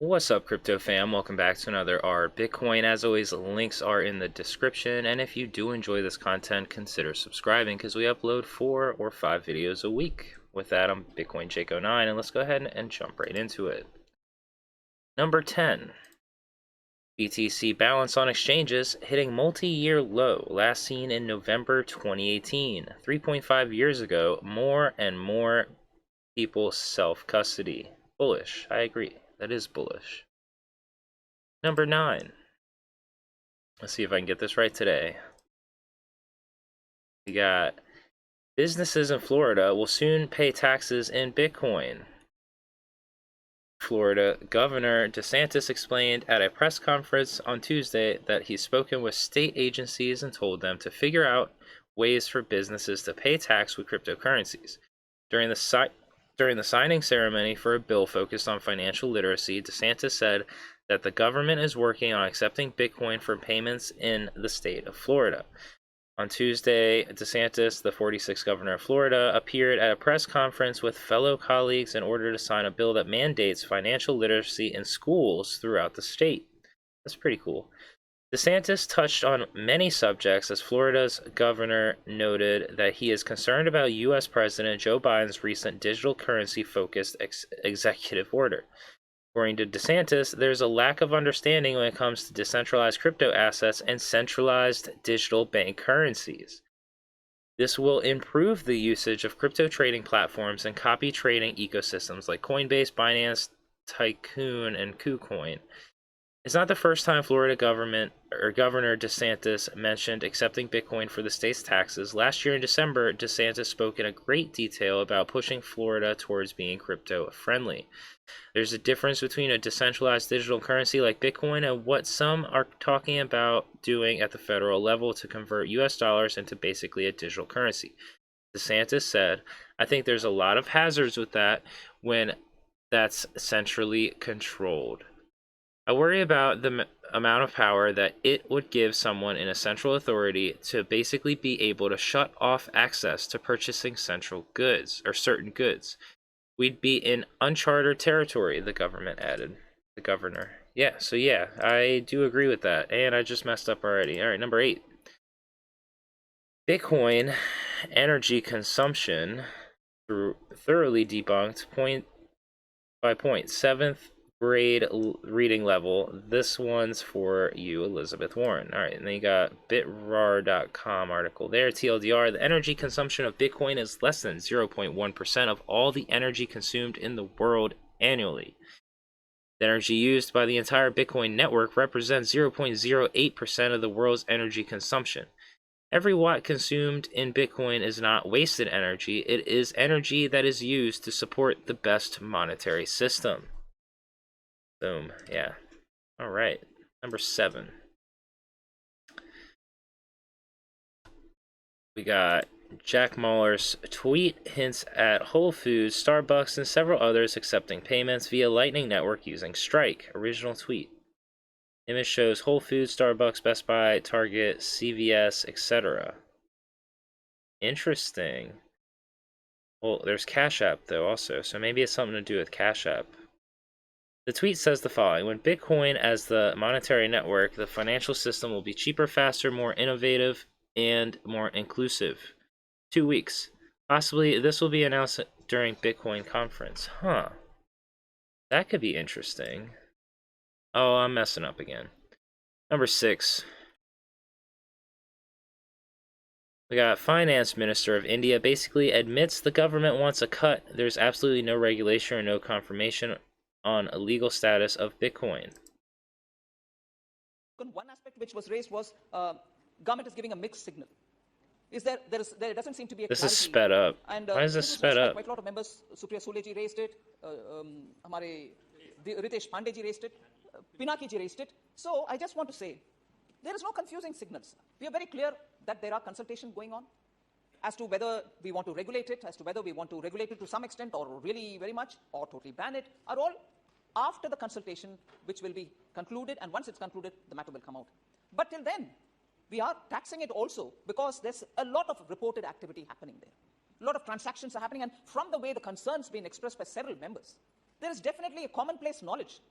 What's up, crypto fam? Welcome back to another R Bitcoin. As always, links are in the description, and if you do enjoy this content, consider subscribing because we upload 4 or 5 videos a week. With that, I'm Bitcoin Jake09, and let's go ahead and jump right into it. Number 10. BTC Balance on exchanges hitting multi-year low, last seen in November 2018. 3.5 years ago, more and more people self-custody. Bullish. I agree. That is bullish. Number 9. Let's see if I can get this right today. We got businesses in Florida will soon pay taxes in Bitcoin. Florida Governor DeSantis explained at a press conference on Tuesday that he's spoken with state agencies and told them to figure out ways for businesses to pay tax with cryptocurrencies. During the signing ceremony for a bill focused on financial literacy, DeSantis said that the government is working on accepting Bitcoin for payments in the state of Florida. On Tuesday, DeSantis, the 46th governor of Florida, appeared at a press conference with fellow colleagues in order to sign a bill that mandates financial literacy in schools throughout the state. That's pretty cool. DeSantis touched on many subjects as Florida's governor noted that he is concerned about U.S. President Joe Biden's recent digital currency-focused executive order. According to DeSantis, there's a lack of understanding when it comes to decentralized crypto assets and centralized digital bank currencies. This will improve the usage of crypto trading platforms and copy trading ecosystems like Coinbase, Binance, Tycoon, and KuCoin. It's not the first time Florida Governor DeSantis mentioned accepting Bitcoin for the state's taxes. Last year in December, DeSantis spoke in great detail about pushing Florida towards being crypto-friendly. There's a difference between a decentralized digital currency like Bitcoin and what some are talking about doing at the federal level to convert US dollars into basically a digital currency. DeSantis said, "I think there's a lot of hazards with that when that's centrally controlled. I worry about the amount of power that it would give someone in a central authority to basically be able to shut off access to purchasing central goods or certain goods. We'd be in uncharted territory," the government added. The governor. Yeah, I do agree with that. And I just messed up already. All right, number 8. Bitcoin energy consumption thoroughly debunked point by point. 7th grade reading level. This one's for you, Elizabeth Warren. All right, and then you got bitrar.com article there. TLDR, the energy consumption of Bitcoin is less than 0.1% of all the energy consumed in the world annually. The energy used by the entire Bitcoin network represents 0.08% of the world's energy consumption. Every watt consumed in Bitcoin is not wasted energy. It is energy that is used to support the best monetary system. Boom. Yeah. All right. Number 7. We got Jack Mallers' tweet hints at Whole Foods, Starbucks, and several others accepting payments via Lightning Network using Strike. Original tweet. Image shows Whole Foods, Starbucks, Best Buy, Target, CVS, etc. Interesting. Well, there's Cash App, though, also, so maybe it's something to do with Cash App. The tweet says the following: when Bitcoin as the monetary network, the financial system will be cheaper, faster, more innovative, and more inclusive. 2 weeks. Possibly this will be announced during Bitcoin conference. Huh. That could be interesting. Oh, I'm messing up again. Number 6. We got Finance Minister of India basically admits the government wants a cut. There's absolutely no regulation or no confirmation on a legal status of Bitcoin. One aspect which was raised was government is giving a mixed signal. There doesn't seem to be a This clarity. is sped up. And, why is this sped up? Quite a lot of members, Supriya Sule ji raised it, Ritesh Pandey ji raised it, Pinaki ji raised it. So I just want to say, there is no confusing signals. We are very clear that there are consultations going on as to whether we want to regulate it, as to whether we want to regulate it to some extent or really very much or totally ban it, are all after the consultation which will be concluded, and once it's concluded, the matter will come out. But till then, we are taxing it also because there's a lot of reported activity happening there. A lot of transactions are happening, and from the way the concerns being expressed by several members, there is definitely a commonplace knowledge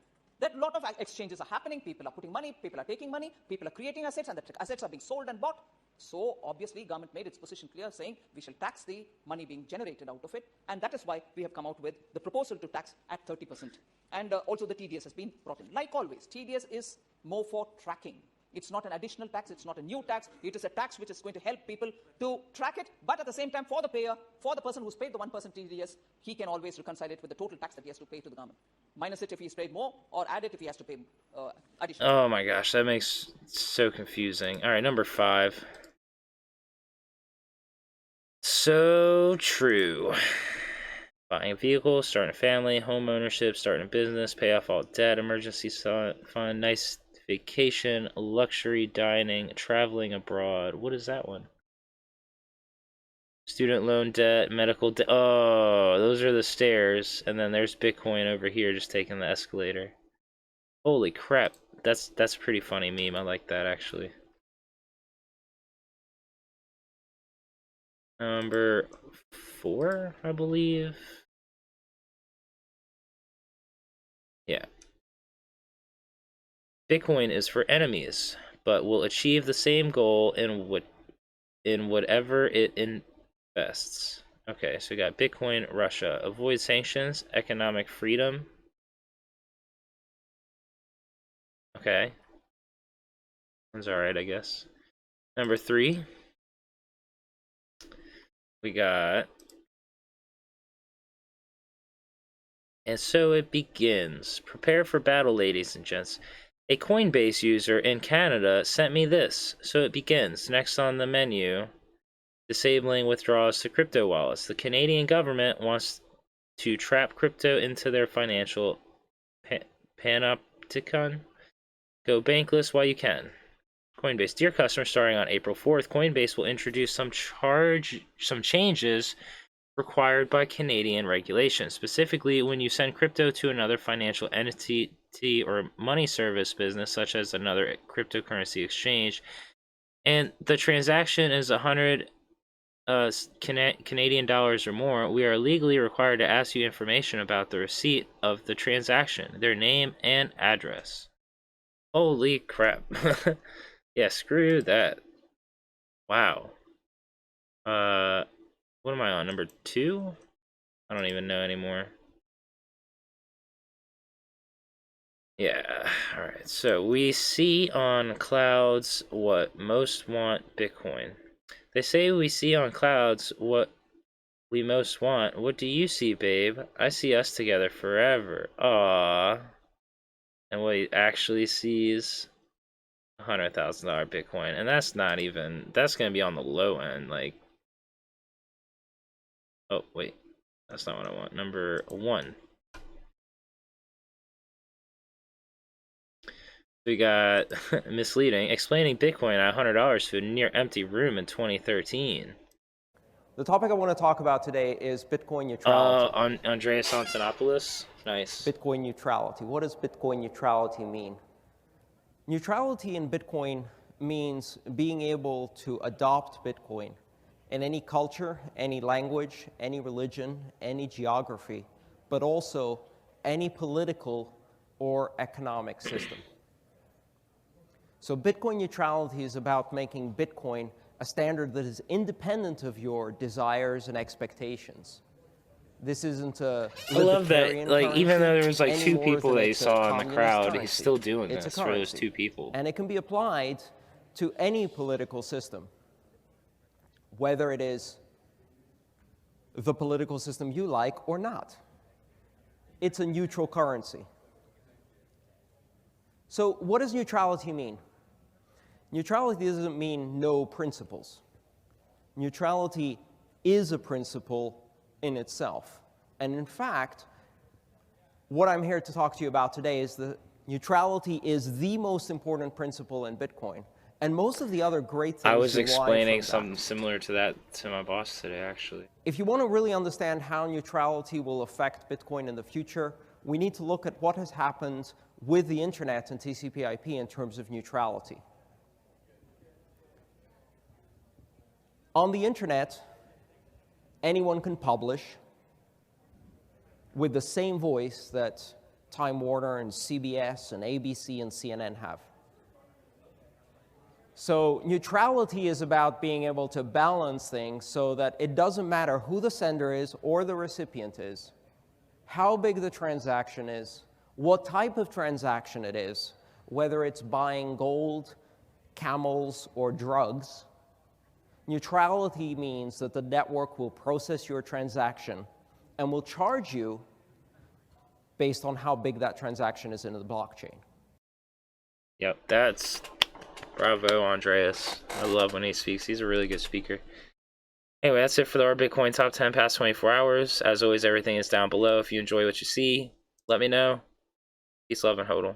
That a lot of exchanges are happening. People are putting money, people are taking money, people are creating assets, and the assets are being sold and bought. So obviously, government made its position clear, saying we shall tax the money being generated out of it, and that is why we have come out with the proposal to tax at 30%. And also the TDS has been brought in. Like always, TDS is more for tracking. It's not an additional tax, it's not a new tax, it is a tax which is going to help people to track it, but at the same time, for the payer, for the person who's paid the 1% TDS, he can always reconcile it with the total tax that he has to pay to the government. Minus it if he's paid more, or add it if he has to pay additional. Oh my gosh, that makes it so confusing. All right, number 5. So true. Buying a vehicle, starting a family, home ownership, starting a business, pay off all debt, emergency fund, nice vacation, luxury dining, traveling abroad. What is that one? Student loan debt, medical debt. Oh, those are the stairs. And then there's Bitcoin over here just taking the escalator. Holy crap. That's a pretty funny meme. I like that, actually. Number 4, I believe. Yeah. Bitcoin is for enemies, but will achieve the same goal in whatever it invests. Okay, so we got Bitcoin, Russia. Avoid sanctions, economic freedom. Okay. That's alright, I guess. Number 3. We got... And so it begins. Prepare for battle, ladies and gents. A Coinbase user in Canada sent me this. So it begins. Next on the menu, disabling withdrawals to crypto wallets. The Canadian government wants to trap crypto into their financial panopticon. Go bankless while you can. Coinbase. Dear customers, starting on April 4th, Coinbase will introduce some changes required by Canadian regulations. Specifically, when you send crypto to another financial entity or money service business, such as another cryptocurrency exchange, and the transaction is 100 Canadian dollars or more, we are legally required to ask you information about the receipt of the transaction, their name and address. Holy crap. Yeah, screw that. Wow. What am I on? Number 2? I don't even know anymore. Yeah, alright. So we see on clouds what most want Bitcoin. They say we see on clouds what we most want. What do you see, babe? I see us together forever. Aww. And what he actually sees, $100,000 Bitcoin. And that's not even, that's gonna be on the low end, like. Oh, wait. That's not what I want. Number 1. We got misleading, explaining Bitcoin at $100 to a near empty room in 2013. The topic I want to talk about today is Bitcoin neutrality. Andreas Antonopoulos. Nice. Bitcoin neutrality. What does Bitcoin neutrality mean? Neutrality in Bitcoin means being able to adopt Bitcoin in any culture, any language, any religion, any geography, but also any political or economic system. So Bitcoin neutrality is about making Bitcoin a standard that is independent of your desires and expectations. This isn't a I love that, like, currency even though there was like 2 people that he it's a saw in the communist crowd, currency. he's still doing It's this a for those currency. 2 people. And it can be applied to any political system, whether it is the political system you like or not. It's a neutral currency. So what does neutrality mean? Neutrality doesn't mean no principles. Neutrality is a principle in itself. And in fact, what I'm here to talk to you about today is that neutrality is the most important principle in Bitcoin. And most of the other great things I was derive explaining from something that. similar to that to my boss today, actually. If you want to really understand how neutrality will affect Bitcoin in the future, we need to look at what has happened with the internet and TCP/IP in terms of neutrality. On the internet, anyone can publish with the same voice that Time Warner and CBS and ABC and CNN have. So neutrality is about being able to balance things so that it doesn't matter who the sender is or the recipient is, how big the transaction is, what type of transaction it is, whether it's buying gold, camels, or drugs. Neutrality means that the network will process your transaction and will charge you based on how big that transaction is in the blockchain. Yep, that's bravo, Andreas. I love when he speaks. He's a really good speaker. Anyway, that's it for our Bitcoin top 10 past 24 hours. As always, everything is down below. If you enjoy what you see, let me know. Peace, love, and hodl.